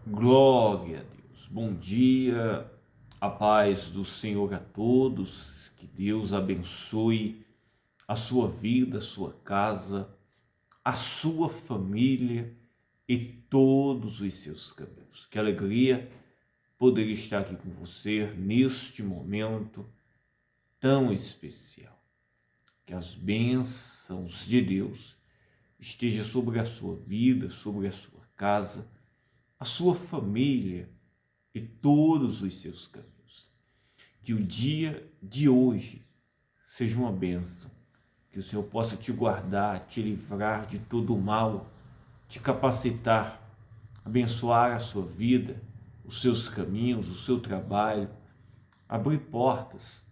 Glória a Deus. Bom dia, a paz do Senhor a todos, que Deus abençoe a sua vida, a sua casa, a sua família e todos os seus caminhos. Que alegria poder estar aqui com você neste momento tão especial. Que as bênçãos de Deus estejam sobre a sua vida, sobre a sua casa, a sua família e todos os seus caminhos. Que o dia de hoje seja uma bênção, que o Senhor possa te guardar, te livrar de todo o mal, te capacitar, abençoar a sua vida, os seus caminhos, o seu trabalho, abrir portas.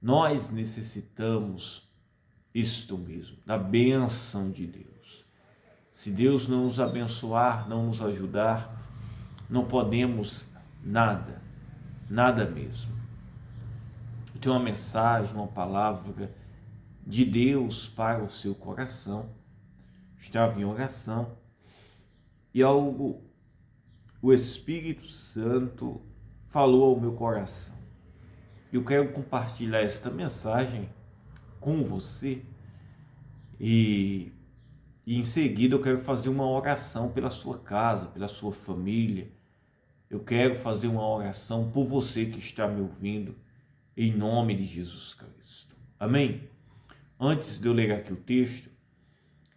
Nós necessitamos isto mesmo, da bênção de Deus. Se Deus não nos abençoar, não nos ajudar, não podemos nada, nada mesmo. Eu tenho uma mensagem, uma palavra de Deus para o seu coração. Estava em oração e o Espírito Santo falou ao meu coração. Eu quero compartilhar esta mensagem com você e em seguida eu quero fazer uma oração pela sua casa, pela sua família. Eu quero fazer uma oração por você que está me ouvindo, em nome de Jesus Cristo. Amém? Antes de eu ler aqui o texto,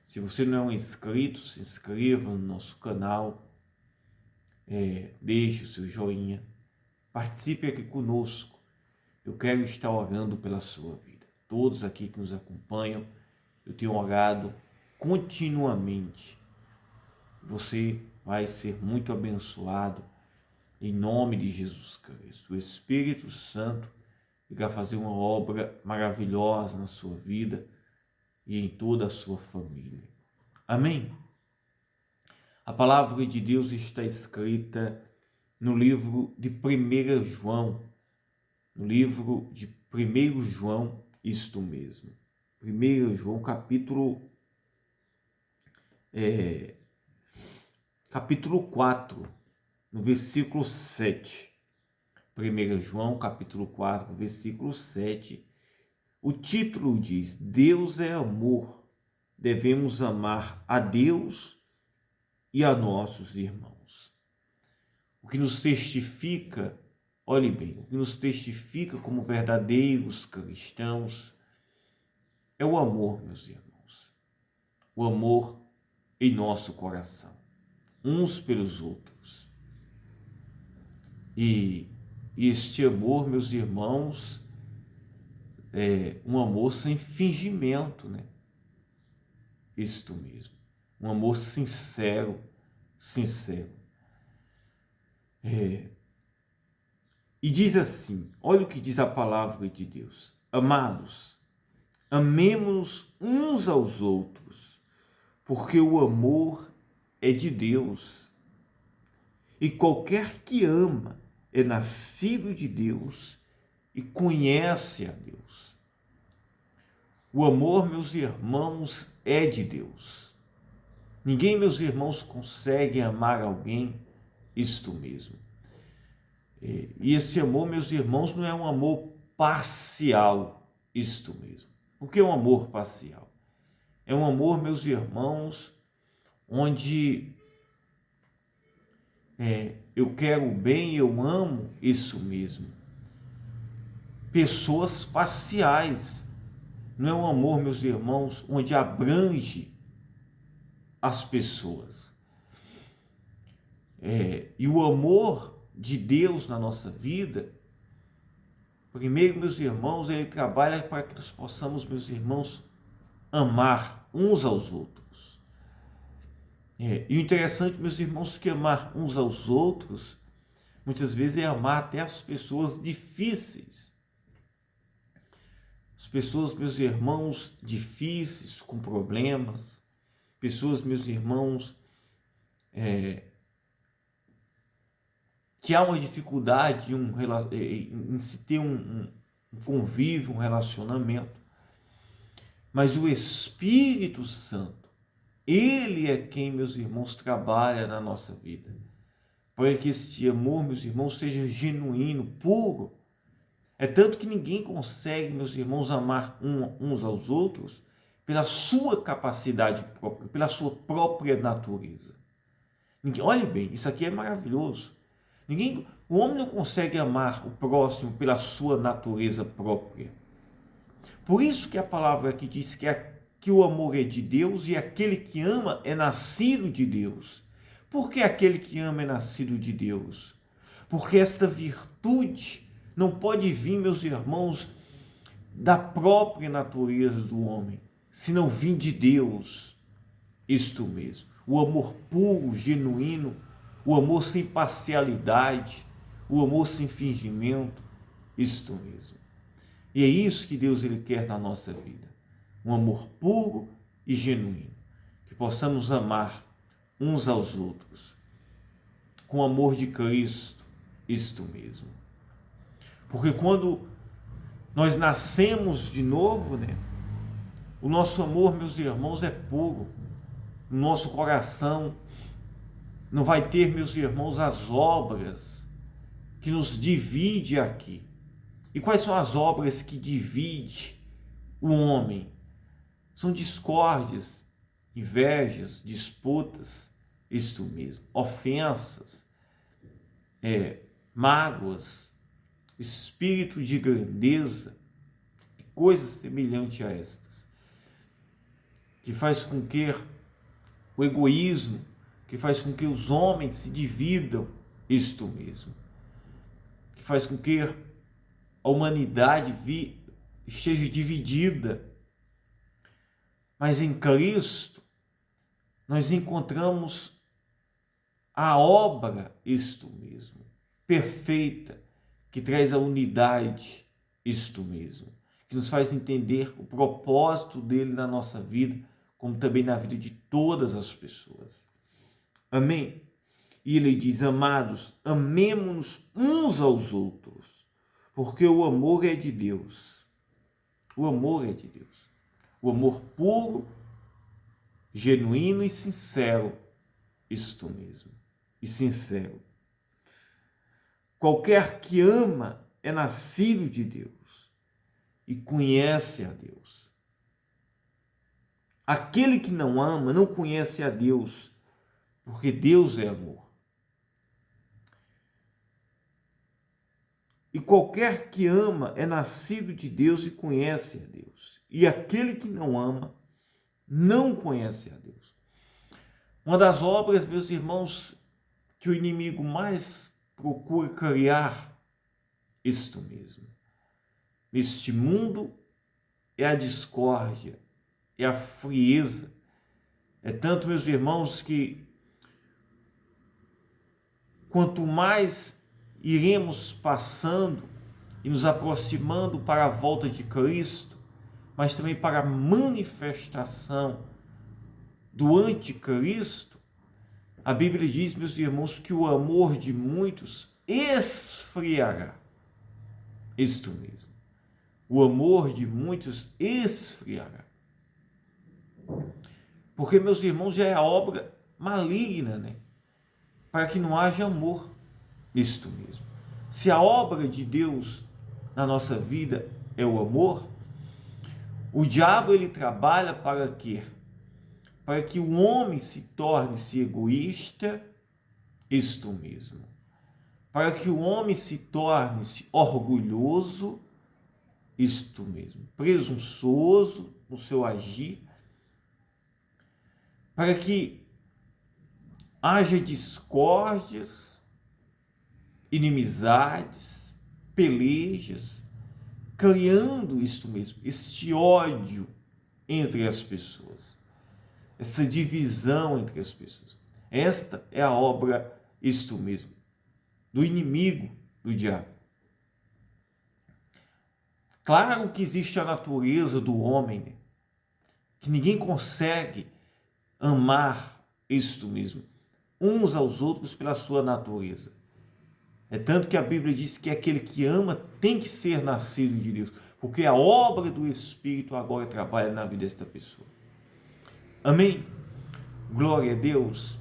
se você não é um inscrito, se inscreva no nosso canal, deixe o seu joinha, participe aqui conosco. Eu quero estar orando pela sua vida. Todos aqui que nos acompanham, eu tenho orado continuamente. Você vai ser muito abençoado em nome de Jesus Cristo. O Espírito Santo vai fazer uma obra maravilhosa na sua vida e em toda a sua família. Amém? A palavra de Deus está escrita no livro de 1 João, no livro de 1 João, isto mesmo. 1 João, capítulo 4, no versículo 7. 1 João, capítulo 4, versículo 7. O título diz: Deus é amor, devemos amar a Deus e a nossos irmãos. O que nos testifica, olhe bem, o que nos testifica como verdadeiros cristãos é o amor, meus irmãos. O amor em nosso coração, uns pelos outros. E este amor, meus irmãos, é um amor sem fingimento, né? Isto mesmo. Um amor sincero. E diz assim, olha o que diz a palavra de Deus. Amados, amemo-nos uns aos outros, porque o amor é de Deus. E qualquer que ama é nascido de Deus e conhece a Deus. O amor, meus irmãos, é de Deus. Ninguém, meus irmãos, consegue amar alguém, isto mesmo. E esse amor, meus irmãos, não é um amor parcial, isto mesmo. O que é um amor parcial? É um amor, meus irmãos, onde eu quero o bem, eu amo, isso mesmo. Pessoas parciais. Não é um amor, meus irmãos, onde abrange as pessoas. E o amor de Deus na nossa vida, primeiro, meus irmãos, ele trabalha para que nós possamos, meus irmãos, amar uns aos outros. E o interessante, meus irmãos, que amar uns aos outros, muitas vezes é amar até as pessoas difíceis. As pessoas, meus irmãos, difíceis, com problemas. Pessoas, meus irmãos, que há uma dificuldade em se ter um convívio, um relacionamento. Mas o Espírito Santo, ele é quem, meus irmãos, trabalha na nossa vida para que este amor, meus irmãos, seja genuíno, puro. É tanto que ninguém consegue, meus irmãos, amar uns aos outros pela sua capacidade própria, pela sua própria natureza. Olhe bem, isso aqui é maravilhoso. O homem não consegue amar o próximo pela sua natureza própria. Por isso que a palavra aqui diz que o amor é de Deus e aquele que ama é nascido de Deus. Por que aquele que ama é nascido de Deus? Porque esta virtude não pode vir, meus irmãos, da própria natureza do homem, senão vir de Deus. Isto mesmo, o amor puro, genuíno, o amor sem parcialidade, o amor sem fingimento, isto mesmo. E é isso que Deus ele quer na nossa vida, um amor puro e genuíno, que possamos amar uns aos outros, com o amor de Cristo, isto mesmo. Porque quando nós nascemos de novo, o nosso amor, meus irmãos, é puro. O nosso coração não vai ter, meus irmãos, as obras que nos divide aqui. E quais são as obras que dividem o homem? São discórdias, invejas, disputas, isto mesmo, ofensas, mágoas, espírito de grandeza, coisas semelhantes a estas, que faz com que o egoísmo, que faz com que os homens se dividam, isto mesmo, que faz com que a humanidade esteja dividida. Mas em Cristo nós encontramos a obra, isto mesmo, perfeita, que traz a unidade, isto mesmo, que nos faz entender o propósito dele na nossa vida, como também na vida de todas as pessoas. Amém? E ele diz: amados, amemo-nos uns aos outros, porque o amor é de Deus. O amor é de Deus. O amor puro, genuíno e sincero. Isto mesmo. E sincero. Qualquer que ama é nascido de Deus e conhece a Deus. Aquele que não ama não conhece a Deus, porque Deus é amor. E qualquer que ama é nascido de Deus e conhece a Deus. E aquele que não ama não conhece a Deus. Uma das obras, meus irmãos, que o inimigo mais procura criar, isto mesmo, neste mundo, é a discórdia, é a frieza. É tanto, meus irmãos, que quanto mais iremos passando e nos aproximando para a volta de Cristo, mas também para a manifestação do anticristo, a Bíblia diz, meus irmãos, que o amor de muitos esfriará. Isto mesmo. O amor de muitos esfriará. Porque, meus irmãos, já é a obra maligna, para que não haja amor. Isto mesmo. Se a obra de Deus na nossa vida é o amor, o diabo ele trabalha para quê? Para que o homem se torne-se egoísta, isto mesmo. Para que o homem se torne-se orgulhoso, isto mesmo. Presunçoso no seu agir. Para que haja discórdias, inimizades, pelejas, criando isto mesmo, este ódio entre as pessoas, essa divisão entre as pessoas. Esta é a obra, isto mesmo, do inimigo, do diabo. Claro que existe a natureza do homem, que ninguém consegue amar isto mesmo, uns aos outros pela sua natureza. É tanto que a Bíblia diz que aquele que ama tem que ser nascido de Deus, porque a obra do Espírito agora trabalha na vida desta pessoa. Amém? Glória a Deus.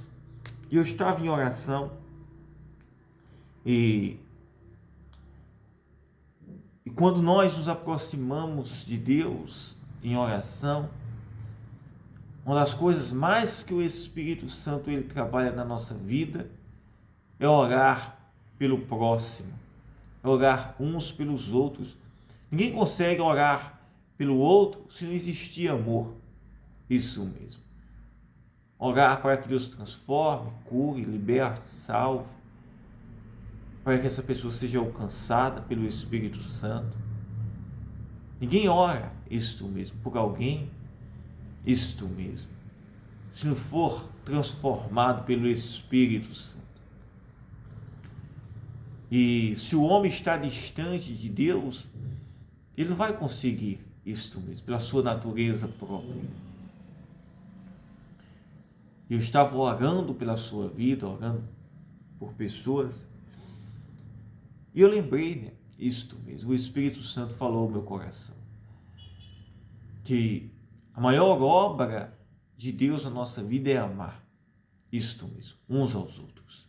E eu estava em oração E quando nós nos aproximamos de Deus em oração, uma das coisas mais que o Espírito Santo ele trabalha na nossa vida é orar pelo próximo, é orar uns pelos outros. Ninguém consegue orar pelo outro se não existir amor. Isso mesmo. Orar para que Deus transforme, cure, liberte, salve, para que essa pessoa seja alcançada pelo Espírito Santo. Ninguém ora isto mesmo por alguém, isto mesmo, se não for transformado pelo Espírito Santo. E se o homem está distante de Deus, ele não vai conseguir isto mesmo, pela sua natureza própria. Eu estava orando pela sua vida, orando por pessoas, e eu lembrei, né, isto mesmo, o Espírito Santo falou ao meu coração, que a maior obra de Deus na nossa vida é amar, isto mesmo, uns aos outros.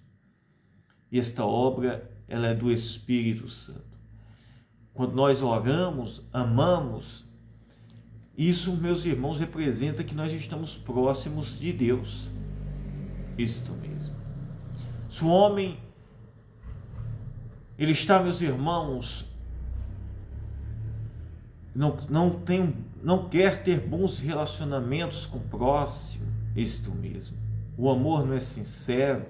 E esta obra, ela é do Espírito Santo. Quando nós oramos, amamos, isso, meus irmãos, representa que nós estamos próximos de Deus. Isto mesmo. Se o homem, ele está, meus irmãos, não quer ter bons relacionamentos com o próximo, isto mesmo. O amor não é sincero.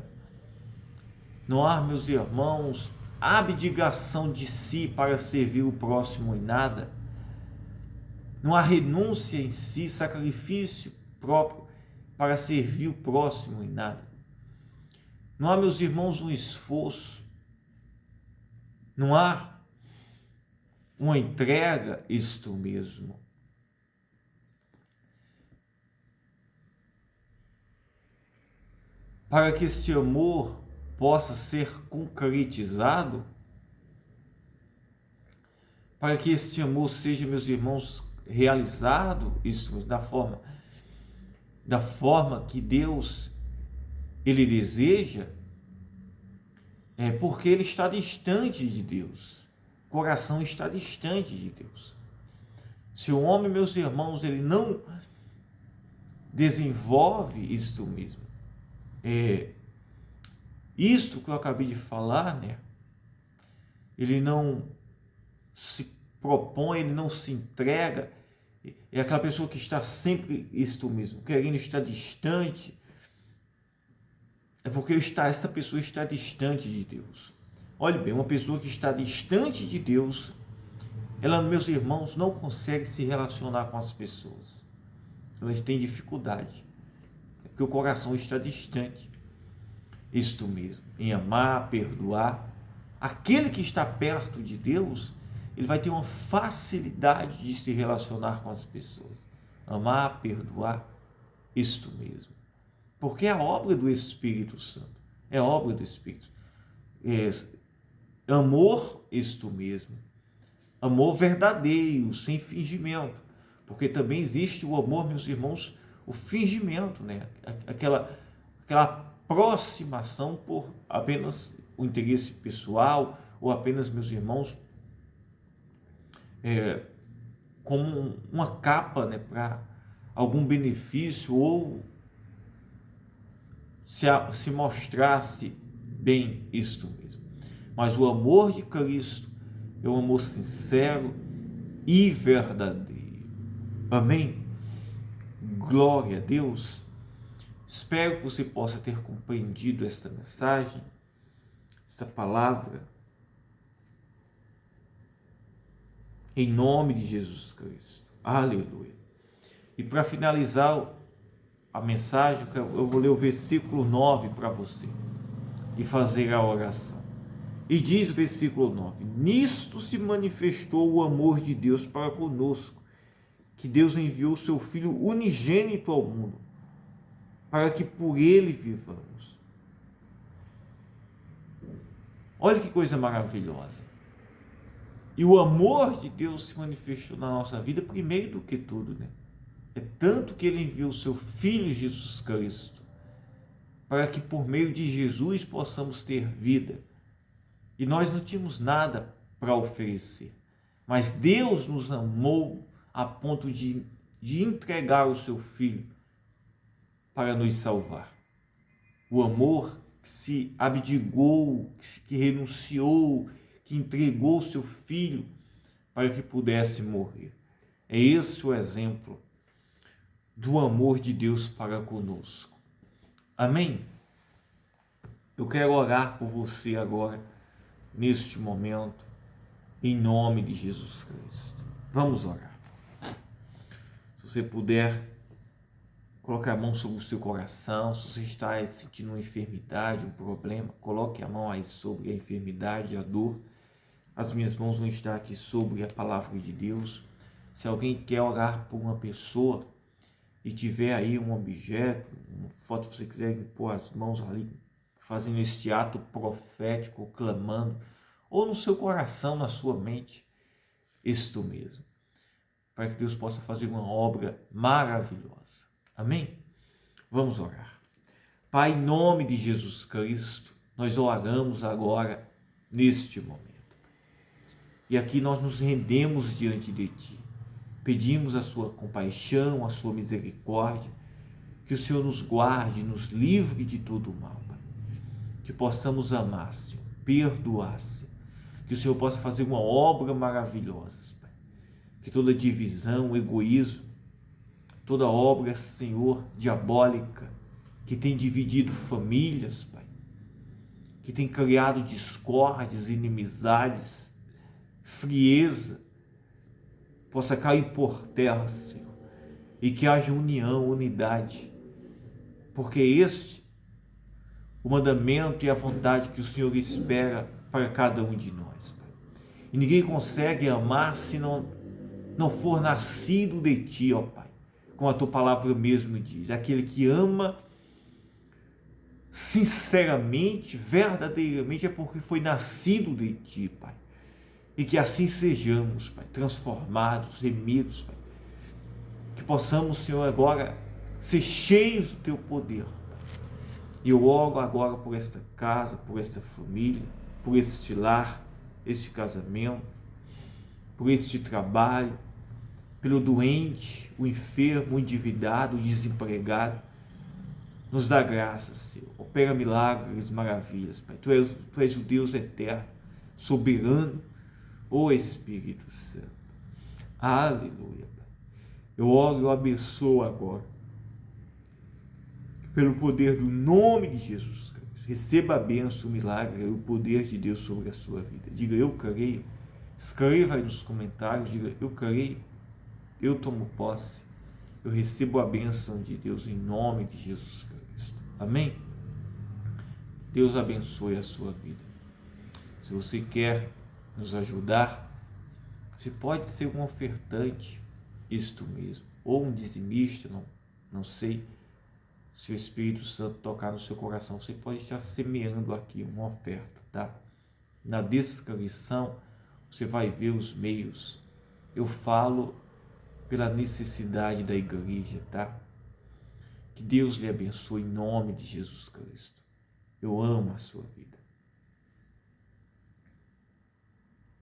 Não há, meus irmãos, abdicação de si para servir o próximo em nada. Não há renúncia em si, sacrifício próprio para servir o próximo em nada. Não há, meus irmãos, um esforço. Não há uma entrega, isto mesmo. Para que esse amor possa ser concretizado, para que esse amor seja, meus irmãos, realizado, isso da forma que Deus ele deseja, é porque ele está distante de Deus. O coração está distante de Deus. Se o homem, meus irmãos, ele não desenvolve isto mesmo, isto que eu acabei de falar, né? Ele não se propõe, ele não se entrega. É aquela pessoa que está sempre isto mesmo, querendo estar distante. É porque essa pessoa está distante de Deus. Olhe bem, uma pessoa que está distante de Deus, ela, meus irmãos, não consegue se relacionar com as pessoas. Elas têm dificuldade. É porque o coração está distante. Isto mesmo, em amar, perdoar. Aquele que está perto de Deus, ele vai ter uma facilidade de se relacionar com as pessoas. Amar, perdoar, isto mesmo. Porque é a obra do Espírito Santo. É a obra do Espírito. Amor, isto mesmo. Amor verdadeiro, sem fingimento. Porque também existe o amor, meus irmãos, o fingimento, né? Aquela aproximação por apenas o interesse pessoal, ou apenas, meus irmãos, como uma capa, né, para algum benefício, ou se mostrasse bem isto mesmo. Mas o amor de Cristo é um amor sincero e verdadeiro. Amém? Glória a Deus. Espero que você possa ter compreendido esta mensagem, esta palavra, em nome de Jesus Cristo. Aleluia. E para finalizar a mensagem, eu vou ler o versículo 9 para você e fazer a oração. E diz o versículo 9: nisto se manifestou o amor de Deus para conosco, que Deus enviou o seu Filho unigênito ao mundo, para que por ele vivamos. Olha que coisa maravilhosa. E o amor de Deus se manifestou na nossa vida primeiro do que tudo, né? É tanto que ele enviou o seu Filho Jesus Cristo, para que por meio de Jesus possamos ter vida. e nós não tínhamos nada para oferecer. Mas Deus nos amou a ponto de entregar o seu Filho para nos salvar. O amor que se abdicou, que renunciou, que entregou o seu Filho para que pudesse morrer. É esse o exemplo do amor de Deus para conosco. Amém? Eu quero orar por você agora, neste momento, em nome de Jesus Cristo. Vamos orar. Se você puder, coloque a mão sobre o seu coração. Se você está sentindo uma enfermidade, um problema, coloque a mão aí sobre a enfermidade, a dor. As minhas mãos vão estar aqui sobre a palavra de Deus. Se alguém quer orar por uma pessoa e tiver aí um objeto, uma foto, se você quiser pôr as mãos ali, fazendo este ato profético, clamando, ou no seu coração, na sua mente, isto mesmo, para que Deus possa fazer uma obra maravilhosa. Amém? Vamos orar. Pai, em nome de Jesus Cristo, nós oramos agora, neste momento. E aqui nós nos rendemos diante de Ti. Pedimos a Sua compaixão, a Sua misericórdia, que o Senhor nos guarde, nos livre de todo o mal, Pai. Que possamos amar, Senhor, perdoar, Senhor. Que o Senhor possa fazer uma obra maravilhosa, Pai. Que toda divisão, egoísmo, toda obra, Senhor, diabólica, que tem dividido famílias, Pai, que tem criado discórdias, inimizades, frieza, possa cair por terra, Senhor, e que haja união, unidade, porque este o mandamento e a vontade que o Senhor espera para cada um de nós, Pai. E ninguém consegue amar se não for nascido de Ti, ó Pai, como a Tua palavra mesmo diz, aquele que ama sinceramente, verdadeiramente, é porque foi nascido de Ti, Pai. E que assim sejamos, Pai, transformados, remidos, Pai. Que possamos, Senhor, agora ser cheios do Teu poder. E eu oro agora por esta casa, por esta família, por este lar, este casamento, por este trabalho, pelo doente, o enfermo, o endividado, o desempregado. Nos dá graça, Senhor. Opera milagres, maravilhas, Pai. Tu és o Deus eterno, soberano, ó Espírito Santo. Aleluia, Pai. Eu oro e eu abençoo agora, pelo poder do nome de Jesus Cristo. Receba a bênção, o milagre, o poder de Deus sobre a sua vida. Diga, eu creio. Escreva aí nos comentários, diga, eu creio, eu tomo posse, eu recebo a bênção de Deus em nome de Jesus Cristo. Amém? Deus abençoe a sua vida. Se você quer nos ajudar, você pode ser um ofertante, isto mesmo, ou um dizimista, não sei, se o Espírito Santo tocar no seu coração, você pode estar semeando aqui uma oferta, tá? Na descrição você vai ver os meios. Eu falo pela necessidade da igreja, tá? Que Deus lhe abençoe em nome de Jesus Cristo. Eu amo a sua vida.